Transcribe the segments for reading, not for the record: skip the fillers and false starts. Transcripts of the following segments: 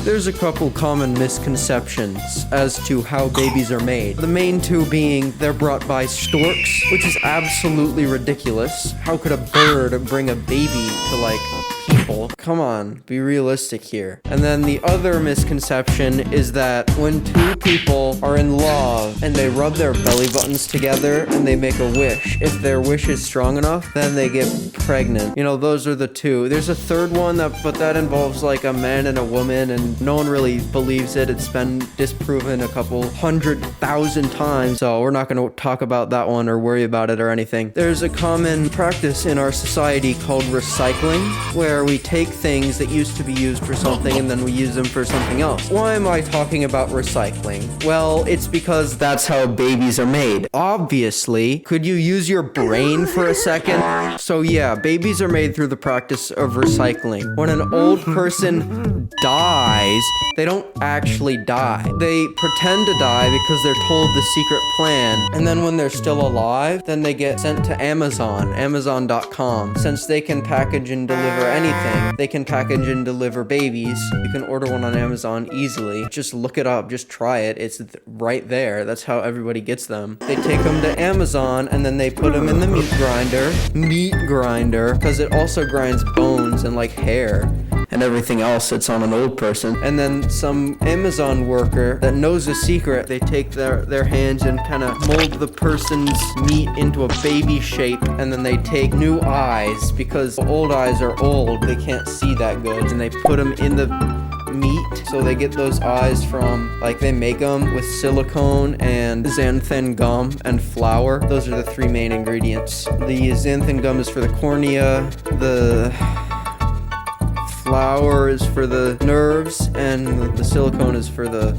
There's a couple common misconceptions as to how babies are made. The main two being they're brought by storks, which is absolutely ridiculous. How could a bird bring a baby to, like, people? Come on, be realistic here. And then the other misconception is that when two people are in love and they rub their belly buttons together and they make a wish, if their wish is strong enough, then they get pregnant. You know, those are the two. There's a third one, but that involves like a man and a woman, and no one really believes it. It's been disproven a couple 100,000 times, so we're not going to talk about that one or worry about it or anything. There's a common practice in our society called recycling, where we take things that used to be used for something and then we use them for something else. Why am I talking about recycling? Well, it's because that's how babies are made. Obviously, could you use your brain for a second? So yeah, babies are made through the practice of recycling. When an old person dies, they don't actually die. They pretend to die because they're told the secret plan, and then when they're still alive, then they get sent to Amazon.com. Since they can package and deliver anything, they can package and deliver babies. You can order one on Amazon easily. Just look it up, just try it. It's right there. That's how everybody gets them. They take them to Amazon and then they put them in the meat grinder, because it also grinds bones and like hair and everything else that's on an old person. And then some Amazon worker that knows the secret, they take their hands and kind of mold the person's meat into a baby shape, and then they take new eyes, because old eyes are old, they can't see that good, and they put them in the meat, so they get those eyes from, like, they make them with silicone and xanthan gum and flour. Those are the three main ingredients. The xanthan gum is for the cornea, the flour is for the nerves, and the silicone is for the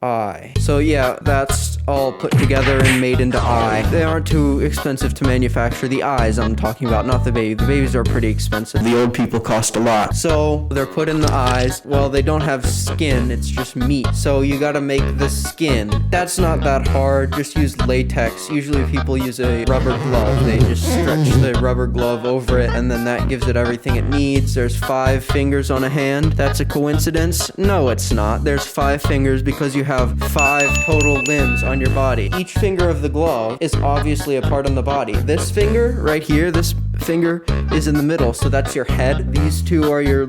eye. So yeah, that's all put together and made into eye. They aren't too expensive to manufacture. The eyes I'm talking about, not the baby. The babies are pretty expensive. The old people cost a lot. So they're put in the eyes. Well, they don't have skin, it's just meat. So you gotta make the skin. That's not that hard. Just use latex. Usually people use a rubber glove. They just stretch the rubber glove over it, and then that gives it everything it needs. There's 5 fingers on a hand. That's a coincidence? No, it's not. There's 5 fingers because you have 5 total limbs on your body. Each finger of the glove is obviously a part on the body. This finger right here, this finger is in the middle, so that's your head. These two are your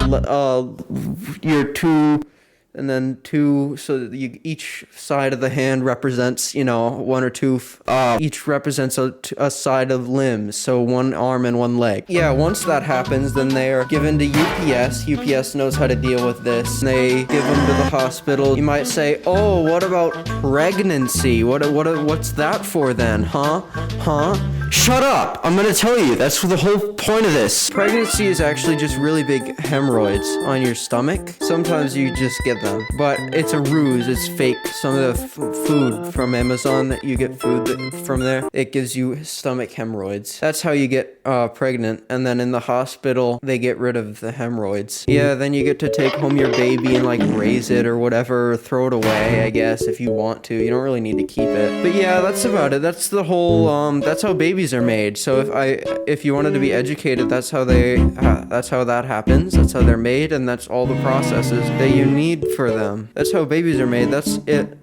two, and then 2, so that each side of the hand represents, 1 or 2, each represents a side of limbs, so 1 arm and 1 leg. Yeah, once that happens, then they are given to UPS. UPS knows how to deal with this. They give them to the hospital. You might say, oh, what about pregnancy? What's that for then, huh? Shut up! I'm gonna tell you, that's the whole point of this. Pregnancy is actually just really big hemorrhoids on your stomach. Sometimes you just get them, but it's a ruse, it's fake. Some of the food from Amazon, that you get food from there, it gives you stomach hemorrhoids. That's how you get pregnant, and then in the hospital, they get rid of the hemorrhoids. Yeah, then you get to take home your baby and like raise it or whatever, or throw it away, I guess, if you want to. You don't really need to keep it. But yeah, that's about it. That's the whole, that's how babies are made. So if you wanted to be educated, that's how that happens. That's how they're made, and that's all the processes that you need for them. That's how babies are made. That's it.